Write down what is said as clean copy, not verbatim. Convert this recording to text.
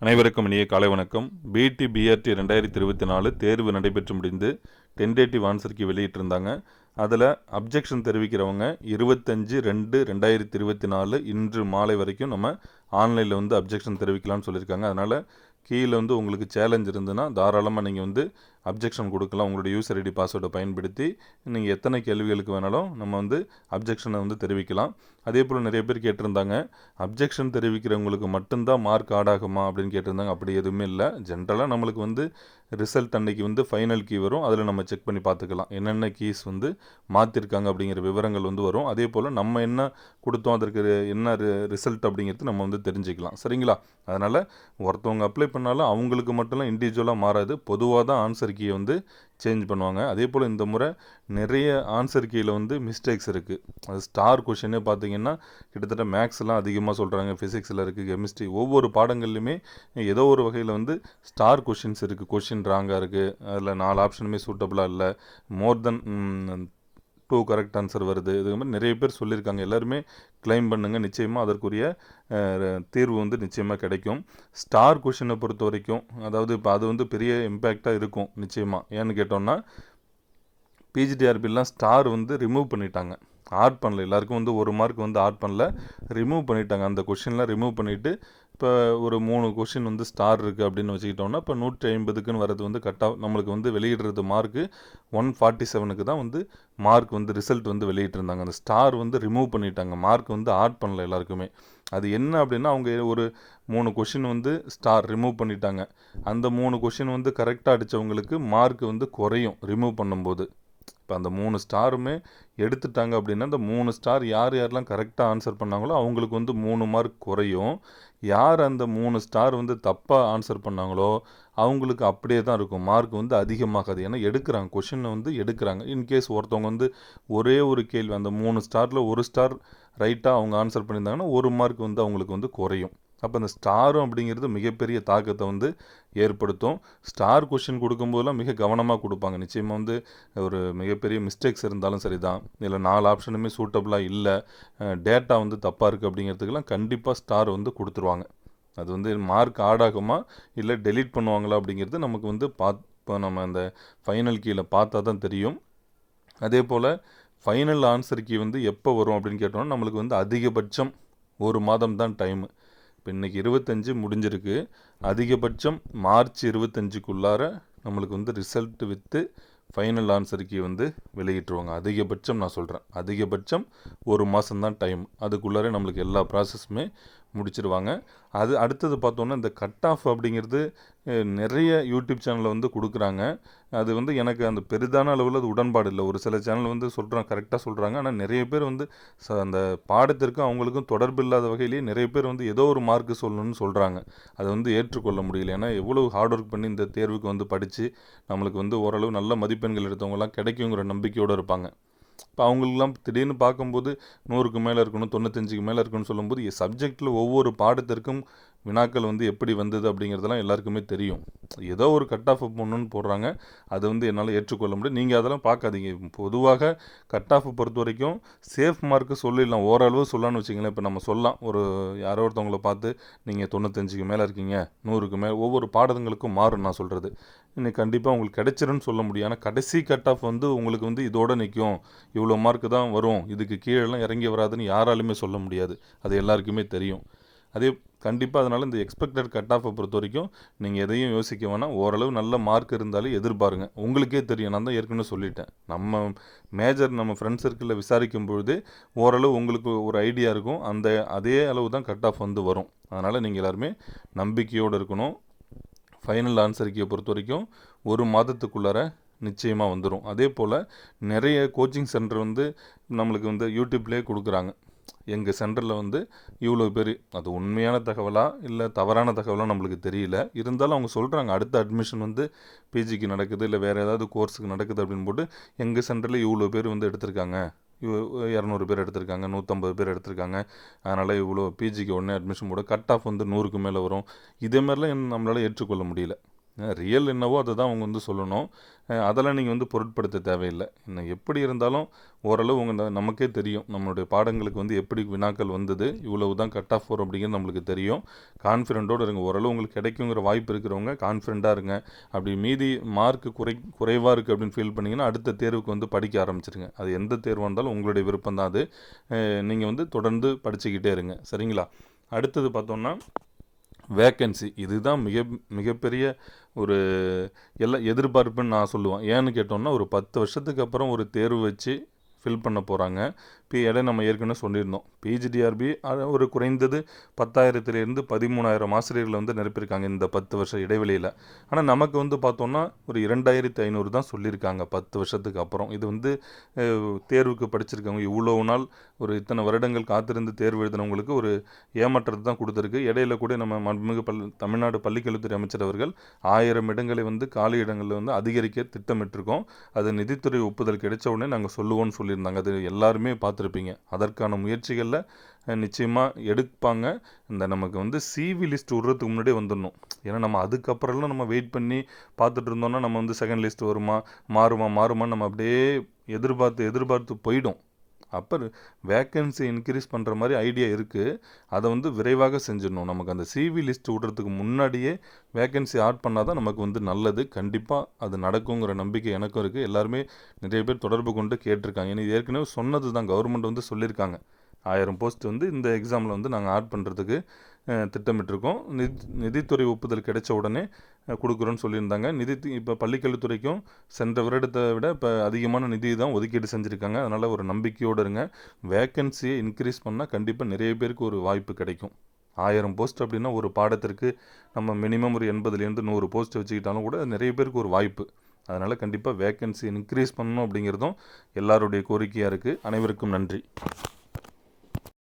அனைவருக்கும் இனிய காலை வணக்கம். பிடி பிஆர்டி 2024 தேர்வு நடைபெற்று முடிந்து டென்டேட்டிவ் ஆன்சர் கீ வெளியிட்டிருந்தாங்க. அதில் அப்ஜெக்ஷன் தெரிவிக்கிறவங்க 25/2/2024 இன்று மாலை வரைக்கும் நம்ம ஆன்லைனில் வந்து அப்ஜெக்ஷன் தெரிவிக்கலாம்னு சொல்லியிருக்காங்க. அதனால் கீழே வந்து உங்களுக்கு சேலஞ்ச் இருந்ததுன்னா தாராளமாக நீங்கள் வந்து அப்ஜெக்ஷன் கொடுக்கலாம். உங்களுடைய யூசர் ஐடி பாஸ்வேர்டை பயன்படுத்தி நீங்கள் எத்தனை கேள்விகளுக்கு வேணாலும் நம்ம வந்து அப்ஜெக்ஷனை வந்து தெரிவிக்கலாம். அதே போல் நிறைய பேர் கேட்டிருந்தாங்க, அப்ஜெக்ஷன் தெரிவிக்கிறவங்களுக்கு மட்டும்தான் மார்க் ஆட் ஆகுமா அப்படின்னு கேட்டிருந்தாங்க. அப்படி எதுவுமே இல்லை. ஜென்ரலாக நம்மளுக்கு வந்து ரிசல்ட் அன்னைக்கு வந்து ஃபைனல் கீ வரும். அதில் நம்ம செக் பண்ணி பார்த்துக்கலாம் என்னென்ன கீஸ் வந்து மாற்றிருக்காங்க அப்படிங்கிற விவரங்கள் வந்து வரும். அதே போல் நம்ம என்ன கொடுத்தோம், அதற்கு என்ன ரிசல்ட் அப்படிங்கிறது நம்ம வந்து தெரிஞ்சுக்கலாம். சரிங்களா? அதனால் ஒருத்தவங்க அப்ளை பண்ணாலும் அவங்களுக்கு மட்டும்லாம் இண்டிவிஜுவலாக மாறாது. பொதுவாக தான் ஆன்சர் கீயை வந்து சேஞ்ச் பண்ணுவாங்க. அதே போல் இந்த முறை நிறைய ஆன்சர் கீயில் வந்து மிஸ்டேக்ஸ் இருக்குது. அது ஸ்டார் கொஷினே பார்த்தீங்கன்னா கிட்டத்தட்ட மேக்ஸ்லாம் அதிகமாக சொல்கிறாங்க, ஃபிசிக்ஸில் இருக்குது, கெமிஸ்ட்ரி, ஒவ்வொரு பாடங்கள்லையுமே ஏதோ ஒரு வகையில் வந்து ஸ்டார் கொஷின்ஸ் இருக்குது. கொஷின் ராங்காக இருக்குது, அதில் 4 ஆப்ஷனுமே சூட்டபுளாக இல்லை, மோர் தென் 2 கரெக்ட் ஆன்சர் வருது. இது மாதிரி நிறைய பேர் சொல்லியிருக்காங்க. எல்லாருமே கிளைம் பண்ணுங்கள், நிச்சயமாக அதற்குரிய தீர்வு வந்து நிச்சயமாக கிடைக்கும். ஸ்டார் கொஷினை பொறுத்த வரைக்கும் அதாவது இப்போ அது வந்து பெரிய இம்பேக்டாக இருக்கும் நிச்சயமாக. ஏன்னு கேட்டோம்னா பிஜிடிஆர்பிலாம் ஸ்டார் வந்து ரிமூவ் பண்ணிட்டாங்க, ஆட் பண்ணல. எல்லாருக்கும் வந்து 1 மார்க் வந்து ஆட் பண்ணல, ரிமூவ் பண்ணிட்டாங்க. அந்த கொஷின்லாம் ரிமூவ் பண்ணிவிட்டு இப்போ ஒரு 3 கொஷின் வந்து ஸ்டார் இருக்குது அப்படின்னு வச்சுக்கிட்டோம்னா இப்போ 150க்குன்னு வரது வந்து கட்டாக நம்மளுக்கு வந்து வெளியிடுறது மார்க்கு 147க்கு தான் வந்து மார்க் வந்து ரிசல்ட் வந்து வெளியிட்டிருந்தாங்க. அந்த ஸ்டார் வந்து ரிமூவ் பண்ணிட்டாங்க, மார்க் வந்து ஆட் பண்ணல எல்லாருக்குமே. அது என்ன அப்படின்னா அவங்க ஒரு 3 கொஷின் வந்து ஸ்டார் ரிமூவ் பண்ணிட்டாங்க. அந்த 3 கொஷின் வந்து கரெக்டாக அடித்தவங்களுக்கு மார்க் வந்து குறையும் ரிமூவ் பண்ணும்போது. இப்போ அந்த 3 ஸ்டாருமே எடுத்துட்டாங்க அப்படின்னா அந்த 3 ஸ்டார் யார் யாரெல்லாம் கரெக்டாக ஆன்சர் பண்ணாங்களோ அவங்களுக்கு வந்து 3 மார்க் குறையும். யார் அந்த 3 ஸ்டார் வந்து தப்பாக ஆன்சர் பண்ணாங்களோ அவங்களுக்கு அப்படியே தான் இருக்கும், மார்க் வந்து அதிகமாகாது. ஏன்னா எடுக்கிறாங்க, கொஷினை வந்து எடுக்கிறாங்க. இன்கேஸ் ஒருத்தவங்க வந்து ஒரே ஒரு கேள்வி அந்த 3 ஸ்டாரில் 1 ஸ்டார் ரைட்டாக அவங்க ஆன்சர் பண்ணியிருந்தாங்கன்னா 1 மார்க் வந்து அவங்களுக்கு வந்து குறையும். அப்போ அந்த ஸ்டாரும் அப்படிங்கிறது மிகப்பெரிய தாக்கத்தை வந்து ஏற்படுத்தும். ஸ்டார் கொஷின் கொடுக்கும்போதெல்லாம் மிக கவனமாக கொடுப்பாங்க. நிச்சயமாக வந்து ஒரு மிகப்பெரிய மிஸ்டேக்ஸ் இருந்தாலும் சரி தான், இல்லை 4 ஆப்ஷனுமே சூட்டபுளாக இல்லை, டேட்டா வந்து தப்பாக இருக்குது அப்படிங்கிறதுக்கெல்லாம் கண்டிப்பாக ஸ்டார் வந்து கொடுத்துருவாங்க. அது வந்து மார்க் ஆட் ஆகுமா இல்லை டெலீட் பண்ணுவாங்களா அப்படிங்கிறது நமக்கு வந்து இப்போ நம்ம அந்த ஃபைனல் கீழே பார்த்தா தான் தெரியும். அதே போல் ஃபைனல் ஆன்சர் கீ வந்து எப்போ வரும் அப்படின்னு கேட்டோம்னா நம்மளுக்கு வந்து அதிகபட்சம் 1 மாதம் தான் டைமு. இப்போ இன்றைக்கி 25 முடிஞ்சிருக்கு. அதிகபட்சம் மார்ச் 25க்குள்ளார நம்மளுக்கு வந்து result with final answer key வந்து வெளியிட்டுருவாங்க. அதிகபட்சம் நான் சொல்கிறேன், அதிகபட்சம் 1 மாதம்தான் டைம். அதுக்குள்ளார நம்மளுக்கு எல்லா ப்ராசஸுமே முடிச்சிருவாங்க. அது அடுத்தது பார்த்தோன்னா இந்த கட் ஆஃப் அப்படிங்கிறது நிறைய யூடியூப் சேனலில் வந்து கொடுக்குறாங்க. அது வந்து எனக்கு அந்த பெரிதான அளவில் அது உடன்பாடு இல்லை. ஒரு சில சேனல் வந்து சொல்கிறாங்க, கரெக்டாக சொல்கிறாங்க. ஆனால் நிறைய பேர் வந்து அந்த பாடத்திற்கும் அவங்களுக்கும் தொடர்பு இல்லாத வகையிலேயே நிறைய பேர் வந்து ஏதோ ஒரு மார்க்கு சொல்லணும்னு சொல்கிறாங்க. அதை வந்து ஏற்றுக்கொள்ள முடியல. ஏன்னா எவ்வளோ ஹார்ட் ஒர்க் பண்ணி இந்த தேர்வுக்கு வந்து படித்து நம்மளுக்கு வந்து ஓரளவு நல்ல மதிப்பெண்கள் எடுத்தவங்கலாம் கிடைக்குங்கிற நம்பிக்கையோடு இருப்பாங்க. இப்போ அவங்களுக்குலாம் திடீர்னு பார்க்கும்போது 100க்கு மேலே இருக்கணும், 95க்கு மேலே இருக்கணும்னு சொல்லும்போது சப்ஜெக்டில் ஒவ்வொரு பாடத்திற்கும் வினாக்கள் வந்து எப்படி வந்தது அப்படிங்கிறதெல்லாம் எல்லாருக்குமே தெரியும். ஏதோ ஒரு கட் ஆஃப் போடணுன்னு போடுறாங்க, அது வந்து என்னால் ஏற்றுக்கொள்ள முடியும். நீங்கள் அதெல்லாம் பார்க்காதீங்க. பொதுவாக கட் ஆஃப் பொறுத்த வரைக்கும் சேஃப் மார்க்கு சொல்லிடலாம், ஓரளவு சொல்லலாம்னு வச்சிங்களேன். இப்போ நம்ம சொல்லலாம், ஒரு யாரோ ஒருத்தவங்களை பார்த்து நீங்கள் 95க்கு மேலே இருக்கீங்க, 100க்கு மேலே, ஒவ்வொரு பாடங்களுக்கும் மாறும் நான் சொல்கிறது. இன்னைக்கு கண்டிப்பாக உங்களுக்கு கிடைச்சிருன்னு சொல்ல முடியும். ஆனால் கடைசி கட் ஆஃப் வந்து உங்களுக்கு வந்து இதோடு நிற்கும், இவ்வளோ மார்க்கு தான் வரும், இதுக்கு கீழெல்லாம் இறங்கி வராதுன்னு யாராலுமே சொல்ல முடியாது. அது எல்லாருக்குமே தெரியும். அதே கண்டிப்பாக அதனால் இந்த எக்ஸ்பெக்டட் கட் ஆஃபை பொறுத்த வரைக்கும் நீங்கள் எதையும் யோசிக்க வேணாம். ஓரளவு நல்ல மார்க் இருந்தாலும் எதிர்பாருங்க. உங்களுக்கே தெரியும், நான் தான் ஏற்கனவே சொல்லிட்டேன். நம்ம மேஜர் நம்ம ஃப்ரெண்ட்ஸ் சர்க்கிளில் விசாரிக்கும் பொழுது ஓரளவு உங்களுக்கு ஒரு ஐடியா இருக்கும். அதே அளவு தான் கட் ஆஃப் வந்து வரும். அதனால் நீங்கள் எல்லாருமே நம்பிக்கையோடு இருக்கணும். ஃபைனல் ஆன்சர் கீயை பொறுத்த வரைக்கும் 1 மாதத்துக்குள்ளார நிச்சயமாக வந்துடும். அதே போல் நிறைய கோச்சிங் சென்டர் வந்து நம்மளுக்கு வந்து யூடியூப்லேயே கொடுக்குறாங்க. எங்கள் சென்டரில் வந்து இவ்வளோ பேர், அது உண்மையான தகவலா இல்லை தவறான தகவலாக நம்மளுக்கு தெரியல. இருந்தாலும் அவங்க சொல்கிறாங்க அடுத்த அட்மிஷன் வந்து பிஜிக்கு நடக்குது இல்லை வேறு ஏதாவது கோர்ஸுக்கு நடக்குது அப்படின்னு போட்டு எங்கள் சென்டரில் இவ்வளோ பேர் வந்து எடுத்திருக்காங்க, 200 பேர் எடுத்திருக்காங்க, 150 பேர் எடுத்திருக்காங்க, அதனால் இவ்வளோ பிஜிக்கு உடனே அட்மிஷன் போட கட் ஆஃப் வந்து 100க்கு மேலே வரும். இதே மாதிரிலாம் நம்மளால் ஏற்றுக்கொள்ள முடியல. ரியல் என்னவோ அதை தான் அவங்க வந்து சொல்லணும். அதெல்லாம் நீங்கள் வந்து பொருட்படுத்த தேவையில்லை. இன்னும் எப்படி இருந்தாலும் ஓரளவு நமக்கே தெரியும் நம்மளுடைய பாடங்களுக்கு வந்து எப்படி வினாக்கள் வந்தது, இவ்வளவு தான் கட் ஆஃப் வரும் அப்படிங்கிறது நம்மளுக்கு தெரியும். கான்ஃபிடென்ட்டோடு இருங்க. ஓரளவு உங்களுக்கு கிடைக்குங்கிற வாய்ப்பு இருக்கிறவங்க கான்ஃபிடென்ட்டாக இருங்க. அப்படி மீதி மார்க் குறைவாக இருக்குது அப்படின்னு ஃபீல் பண்ணிங்கன்னா அடுத்த தேர்வுக்கு வந்து படிக்க ஆரம்பிச்சிருங்க. அது எந்த தேர்வாக இருந்தாலும் உங்களுடைய விருப்பம் தான் அது. நீங்கள் வந்து தொடர்ந்து படிச்சுக்கிட்டே இருங்க. சரிங்களா? அடுத்தது பார்த்தோம்னா வேக்கன்சி. இதுதான் மிகப்பெரிய ஒரு எதிர்பார்ப்புன்னு நான் சொல்லுவேன். ஏன்னு கேட்டோம்னா ஒரு 10 வருஷத்துக்கு அப்புறம் ஒரு தேர்வு வச்சு ஃபில் பண்ண போகிறாங்க. இடையில நம்ம ஏற்கனவே சொல்லியிருந்தோம். பிஜிடிஆர்பி ஒரு குறைந்தது 10,000 13,000 ஆசிரியர்களை வந்து நிரப்பியிருக்காங்க இந்த 10 வருஷ இடைவெளியில். ஆனால் நமக்கு வந்து பார்த்தோம்னா ஒரு 2,500 தான் சொல்லியிருக்காங்க 10 வருஷத்துக்கு அப்புறம். இது வந்து தேர்வுக்கு படிச்சிருக்கவங்க இவ்வளோ நாள் ஒரு இத்தனை வருடங்கள் காத்திருந்து தேர்வு எழுதினவங்களுக்கு ஒரு ஏமாற்றத்தை தான் கொடுத்துருக்கு. இடையில கூட நம்ம மாண்புமிகு தமிழ்நாடு பள்ளிக்கல்வித்துறை அமைச்சர் அவர்கள் 1000 இடங்களை வந்து காலி இடங்களில் வந்து அதிகரிக்க திட்டமிட்டிருக்கோம். அது நிதித்துறை ஒப்புதல் கிடைச்ச உடனே நாங்கள் சொல்லுவோம்னு சொல்லியிருந்தாங்க. அது எல்லாருமே பார்த்துருப்பீங்க. அதற்கான முயற்சிகளில் நிச்சயமாக எடுப்பாங்க. நமக்கு வந்து சிவி லிஸ்ட் விடுறதுக்கு முன்னாடியே வந்துடணும். ஏன்னா நம்ம அதுக்கப்புறம்லாம் நம்ம வெயிட் பண்ணி பார்த்துட்டு இருந்தோம்னா நம்ம வந்து செகண்ட் லிஸ்ட் வருமா மாறுமான்னு நம்ம அப்படியே எதிர்பார்த்து போயிடும். அப்போ வேக்கன்சி இன்க்ரீஸ் பண்ணுற மாதிரி ஐடியா இருக்குது. அதை வந்து விரைவாக செஞ்சிடணும். நமக்கு அந்த சிவி லிஸ்ட் விடுறதுக்கு முன்னாடியே வேக்கன்சி ஆட் பண்ணால் தான் நமக்கு வந்து நல்லது. கண்டிப்பாக அது நடக்குங்கிற நம்பிக்கை எனக்கும் இருக்குது. எல்லாருமே நிறைய பேர் தொடர்பு கொண்டு கேட்டிருக்காங்க. ஏன்னா ஏற்கனவே சொன்னது தான், கவர்மெண்ட் வந்து சொல்லியிருக்காங்க 1000 போஸ்ட் வந்து இந்த எக்ஸாமில் வந்து நாங்கள் ஆட் பண்ணுறதுக்கு திட்டமிட்டிருக்கோம். நிதித்துறை ஒப்புதல் கிடைச்ச உடனே கொடுக்குறோன்னு சொல்லியிருந்தாங்க. இப்போ பள்ளிக்கல்வித்துறைக்கும் சென்ற வருடத்தை விட இப்போ அதிகமான நிதி தான் ஒதுக்கீடு செஞ்சுருக்காங்க. அதனால் ஒரு நம்பிக்கையோடு இருங்க. வேக்கன்சியை இன்க்ரீஸ் பண்ணால் கண்டிப்பாக நிறைய பேருக்கு ஒரு வாய்ப்பு கிடைக்கும். 1000 போஸ்ட் அப்படின்னா ஒரு பாடத்திற்கு நம்ம மினிமம் ஒரு 80 100 போஸ்ட் வச்சுக்கிட்டாலும் கூட நிறைய பேருக்கு ஒரு வாய்ப்பு. அதனால் கண்டிப்பாக வேக்கன்சி இன்க்ரீஸ் பண்ணணும் அப்படிங்கிறதும் எல்லாருடைய கோரிக்கையாக இருக்குது. அனைவருக்கும் நன்றி.